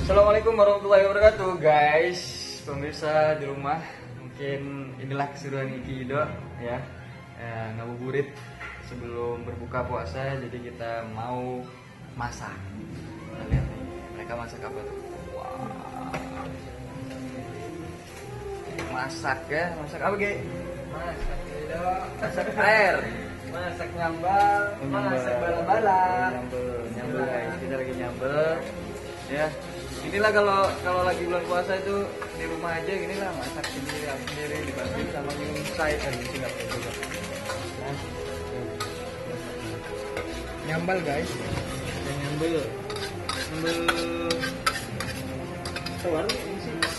Assalamualaikum warahmatullahi wabarakatuh guys. Pemirsa di rumah, mungkin inilah keseruan Iki Ido ya, ngabuburit sebelum berbuka puasa. Jadi kita mau masak. Kita lihat nih, mereka masak apa tuh? Wow. Masak ya, masak apa Ge? Masak Ido, Masak air. masak nyambal, masak bala-bala. Nyambel guys, kita lagi nyambel ya. Inilah kalau lagi bulan puasa itu di rumah aja gini lah, masak sendiri dibantu sama minum chai di nggak perlu juga. Nah, Nyambal guys. nyambel tawar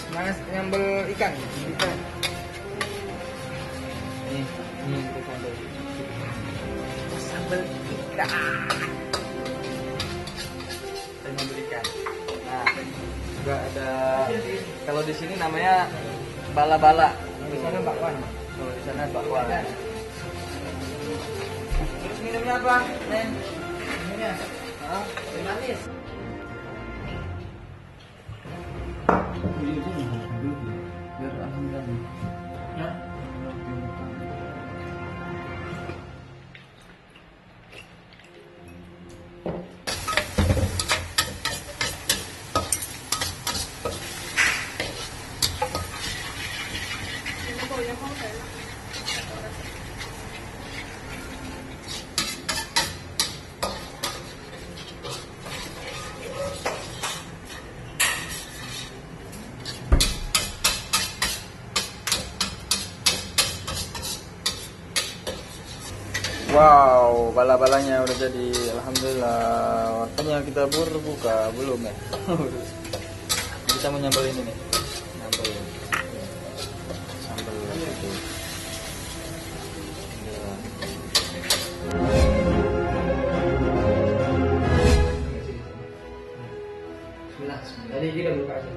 Mas nyambal ikan. ini untuk sambal ikan. Kita nyambel ikan. Nah, juga ada kalau di sini namanya bala-bala. Di sana bakwan. Kalau di sana bakwan. Terus minumnya apa, Nen? Minumnya? Hah? Teh manis. Wow, bala-balanya udah jadi. Alhamdulillah. Waktunya kita berbuka belum ya? Kita mau nyambel ini nih. Nyambel. Sambel gitu. Bismillah. Tadi kita buka aja.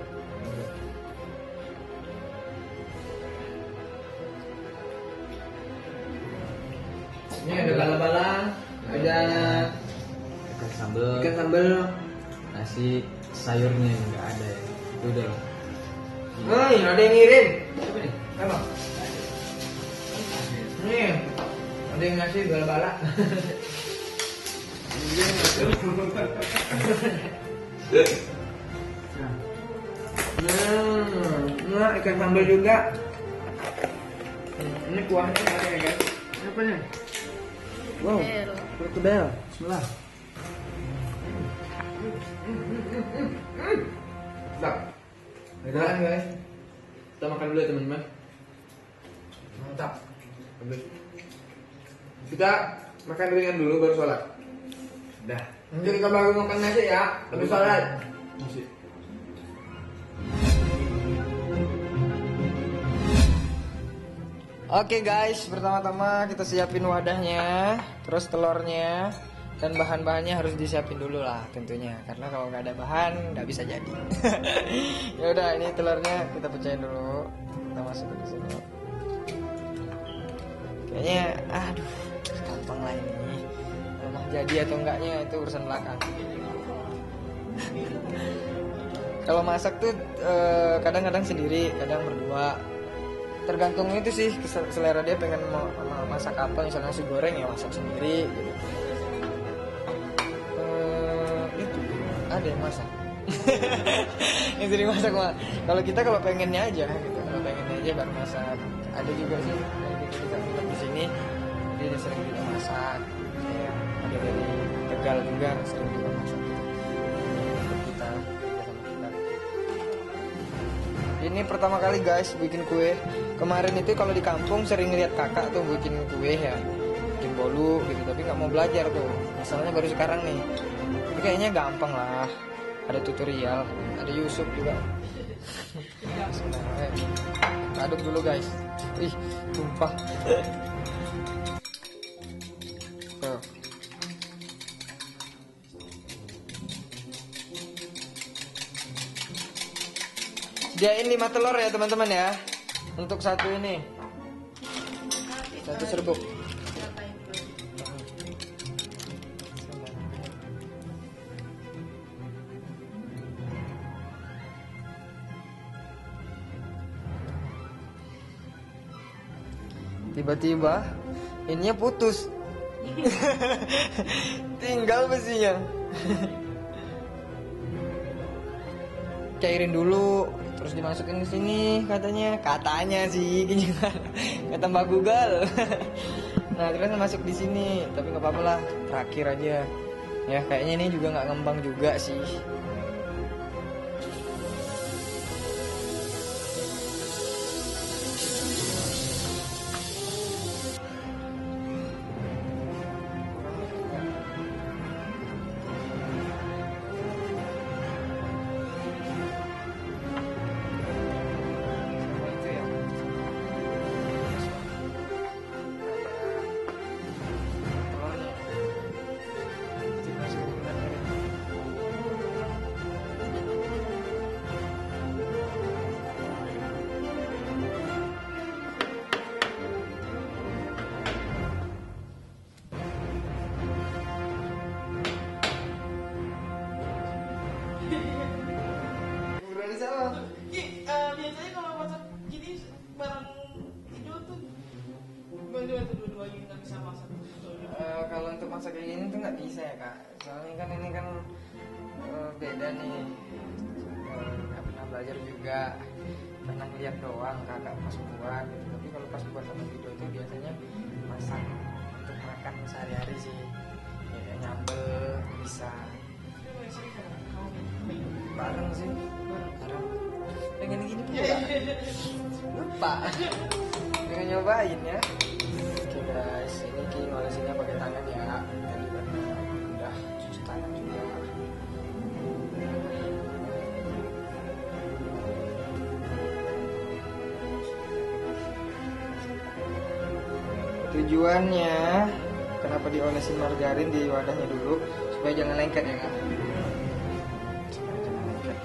Ini ada bala-bala, ada Ikan sambel, ikan sambal. nasi sayurnya nggak ada ya. Itu udah. Oh, ini ada yang ngirim. Siapa nih? Apa? Nih, ada yang ngasih bala-bala. Nah, ikan sambal juga. Ini kuahnya ada ya guys. Apa nih? Wow, krokodil. Bismillah. Sedap. Udah guys. Kita makan dulu ya teman-teman. Mantap. Bagus. Kita makan ringan dulu baru sholat. Dah. Nanti kita baru makan nasi ya. Habis sholat. Nasi. Oke guys, pertama-tama kita siapin wadahnya, terus telurnya, dan bahan-bahannya harus disiapin dulu lah tentunya, karena kalau nggak ada bahan nggak bisa jadi. Ya udah, ini telurnya kita pecahin dulu, kita masukin ke sini. Kayaknya, aduh, gampang lah ini. Rumah jadi atau enggaknya itu urusan belakang. Kalau masak tuh kadang-kadang sendiri, kadang berdua. Tergantung itu sih selera dia pengen mau masak apa, misalnya nasi goreng ya masak sendiri gitu. Itu ada yang masak. Yang sering masak mah. Kalau kita kalau pengennya aja gitu, kalau pengennya aja baru masak. Ada juga sih yang kita di sini dia sering juga masak. Ya, ada dari Tegal juga sering juga masak. Kita sama kita. Ini pertama kali guys bikin kue. Kemarin itu kalau di kampung sering lihat kakak tuh bikin kue ya, bikin bolu gitu, tapi nggak mau belajar tuh. Masalahnya baru sekarang nih. Tapi kayaknya gampang lah. Ada tutorial, ada Yusuf juga. Aduk dulu guys. Ih, tumpah. Tuh. Sediain 5 telur ya teman-teman ya. Untuk satu ini. Satu serbuk. tiba-tiba ininya putus. Tinggal besinya. Cairin dulu, terus dimasukin ke sini katanya sih kata Mbak Google. Nah terus masuk di sini, tapi nggak apa-apa lah, terakhir aja ya. Kayaknya ini juga nggak ngembang juga sih. Biasanya kalau masak gini bareng itu tuh dua-duanya nggak bisa masak. Kalau untuk masak kayak gini tuh nggak bisa ya kak, soalnya kan ini kan beda nih. Nggak pernah belajar juga, pernah lihat doang kakak pas buat gitu. Tapi kalau pas buat sama video tuh biasanya masak untuk makan sehari-hari sih, ya, kayak nyambel bisa bareng sih, bareng. Pengen gini pula lupa, pengen nyobain ya. Oke guys, ini Ki ngolesinnya pakai tangan ya, tadi karena udah cuci tangan juga. Tujuannya kenapa diolesin margarin di wadahnya dulu, supaya jangan lengket ya kak. Supaya jangan lengket.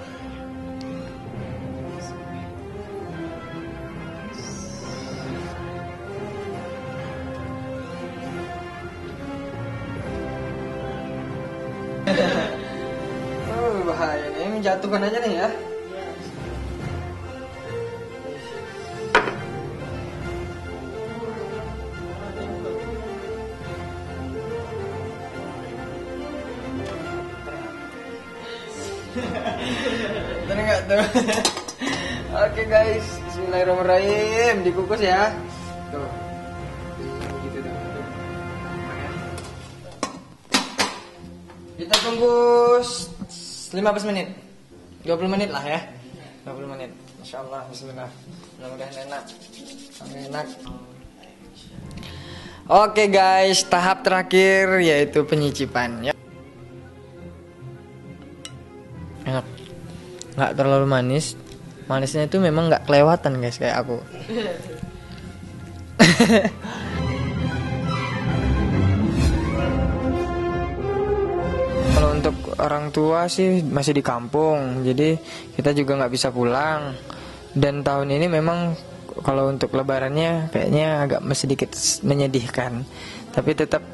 Bahaya nih, ini jatuhkan aja nih ya. Bener nggak tuh? Oke guys, bismillahirrahmanirrahim, dikukus ya. Tuh, gitu tuh. Kita tunggu 15 menit, 20 menit lah ya, 20 menit. Masya Allah, bismillah. Mudah-mudahan enak, enak. Oke guys, tahap terakhir yaitu penyicipan ya. Enak, nggak terlalu manis. Manisnya itu memang nggak kelewatan guys, kayak aku. Kalau untuk orang tua sih masih di kampung, jadi kita juga nggak bisa pulang. Dan tahun ini memang kalau untuk lebarannya kayaknya agak sedikit menyedihkan. Tapi tetap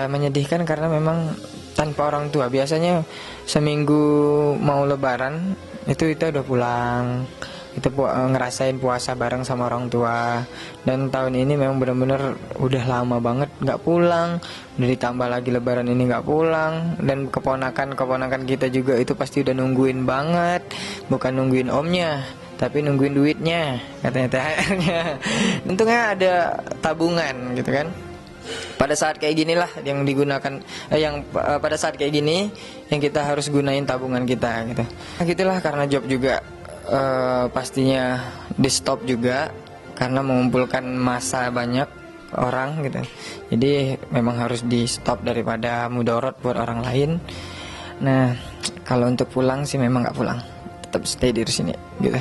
menyedihkan karena memang tanpa orang tua. Biasanya seminggu mau lebaran itu kita udah pulang, kita ngerasain puasa bareng sama orang tua. Dan tahun ini memang benar-benar udah lama banget nggak pulang, udah ditambah lagi lebaran ini nggak pulang. Dan keponakan kita juga itu pasti udah nungguin banget, bukan nungguin omnya tapi nungguin duitnya, katanya THR-nya. Untungnya ada tabungan gitu kan. Pada saat kayak ginilah yang digunakan, pada saat kayak gini yang kita harus gunain tabungan kita gitu. Nah, gitulah, karena job juga pastinya di stop juga karena mengumpulkan massa banyak orang gitu. Jadi memang harus di stop daripada mudorot buat orang lain. Nah kalau untuk pulang sih memang nggak pulang, tetap stay di sini gitu.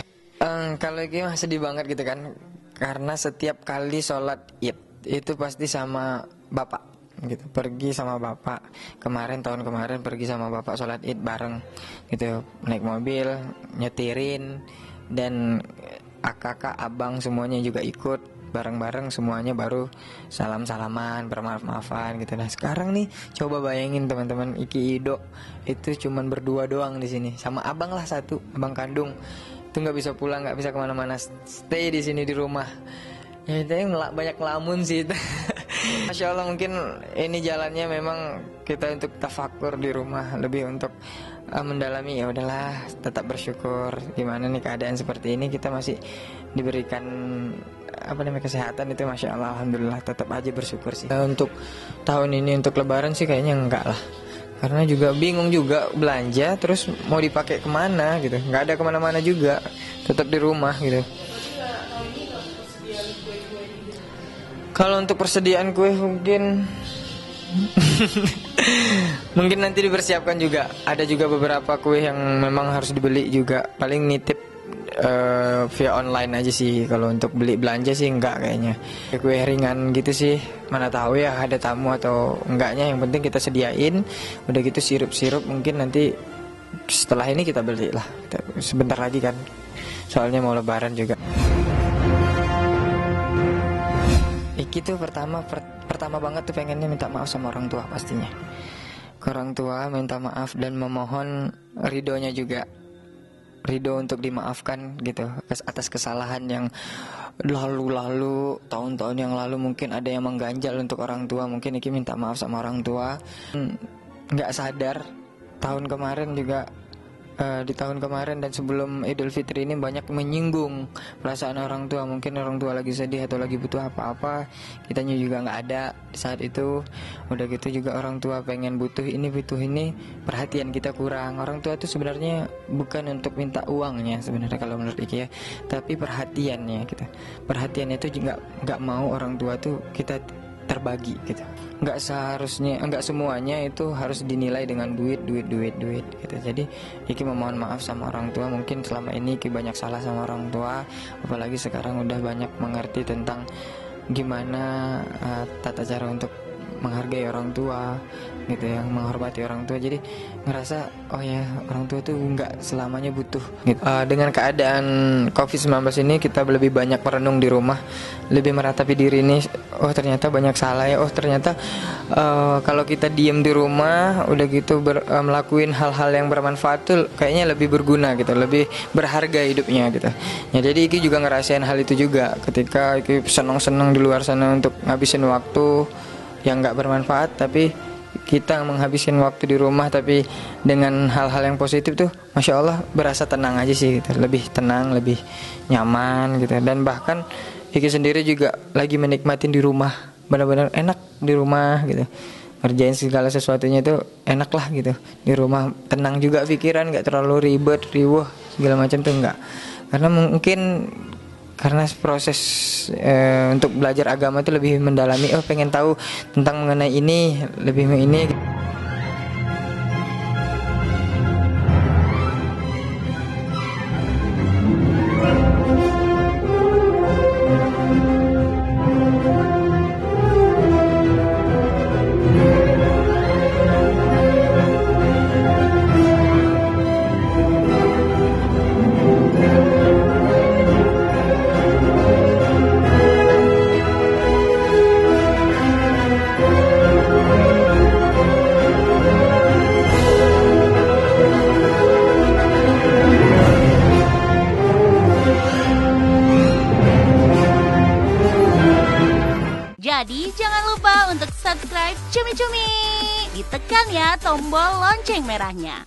Kalau lagi mah sedih banget gitu kan, karena setiap kali sholat id itu pasti sama bapak gitu, pergi sama bapak. Tahun kemarin pergi sama bapak sholat id bareng gitu, naik mobil nyetirin, dan kakak abang semuanya juga ikut bareng-bareng semuanya, baru salam-salaman, bermaaf-maafan gitu. Nah sekarang nih coba bayangin teman-teman, Iki Ido itu cuman berdua doang di sini, sama abang lah satu, abang kandung itu nggak bisa pulang, nggak bisa kemana-mana, stay di sini di rumah. Ya itu banyak lamun sih. Masya Allah, mungkin ini jalannya memang kita untuk tafakur di rumah, lebih untuk mendalami. Ya udahlah, tetap bersyukur. Gimana nih keadaan seperti ini, kita masih diberikan kesehatan itu, Masya Allah, alhamdulillah, tetap aja bersyukur sih. Untuk tahun ini untuk Lebaran sih kayaknya enggak lah, karena juga bingung juga belanja, terus mau dipakai kemana gitu, nggak ada kemana-mana juga, tetap di rumah gitu. Kalau untuk persediaan kue mungkin mungkin nanti dipersiapkan juga. Ada juga beberapa kue yang memang harus dibeli juga. Paling nitip via online aja sih. Kalau untuk beli belanja sih enggak kayaknya. Kue ringan gitu sih. Mana tahu ya ada tamu atau enggaknya. Yang penting kita sediain. Udah gitu sirup-sirup mungkin nanti setelah ini kita beli lah. Sebentar lagi kan. Soalnya mau Lebaran juga. Iki tuh pertama banget tuh pengennya minta maaf sama orang tua pastinya. Ke orang tua minta maaf dan memohon ridhonya juga. Ridho untuk dimaafkan gitu atas kesalahan yang lalu tahun-tahun yang lalu mungkin ada yang mengganjal untuk orang tua. Mungkin Iki minta maaf sama orang tua. Nggak sadar tahun kemarin juga. Di tahun kemarin dan sebelum Idul Fitri ini banyak menyinggung perasaan orang tua. Mungkin orang tua lagi sedih atau lagi butuh apa-apa, kitanya juga nggak ada di saat itu. Udah gitu juga orang tua pengen butuh ini, perhatian kita kurang. Orang tua itu sebenarnya bukan untuk minta uangnya sebenarnya kalau menurut Iki ya, tapi perhatiannya gitu. Perhatiannya itu juga nggak mau orang tua tuh kita terbagi gitu. Nggak semuanya itu harus dinilai dengan duit gitu. Jadi Iki memohon maaf sama orang tua. Mungkin selama ini Iki banyak salah sama orang tua, apalagi sekarang udah banyak mengerti tentang gimana tata cara untuk menghargai orang tua gitu ya, menghormati orang tua. Jadi ngerasa oh ya, orang tua tuh nggak selamanya butuh gitu. Dengan keadaan COVID-19 ini kita lebih banyak merenung di rumah, lebih meratapi diri ini. Oh ternyata banyak salah ya. Oh ternyata kalau kita diem di rumah udah gitu melakukan hal-hal yang bermanfaat tuh kayaknya lebih berguna gitu, lebih berharga hidupnya gitu ya. Jadi Iki juga ngerasain hal itu juga ketika Iki senang-senang di luar sana untuk ngabisin waktu yang nggak bermanfaat, tapi kita menghabiskan waktu di rumah tapi dengan hal-hal yang positif tuh Masya Allah berasa tenang aja sih gitu. Lebih tenang, lebih nyaman gitu. Dan bahkan Iki sendiri juga lagi menikmatin di rumah, benar-benar enak di rumah gitu, ngerjain segala sesuatunya itu enak lah gitu di rumah. Tenang juga pikiran, nggak terlalu ribet, riuh segala macam tuh enggak. Karena mungkin karena proses untuk belajar agama itu lebih mendalami, pengen tahu tentang mengenai ini, lebih ini. Jadi jangan lupa untuk subscribe Cumi Cumi. Ditekan ya tombol lonceng merahnya.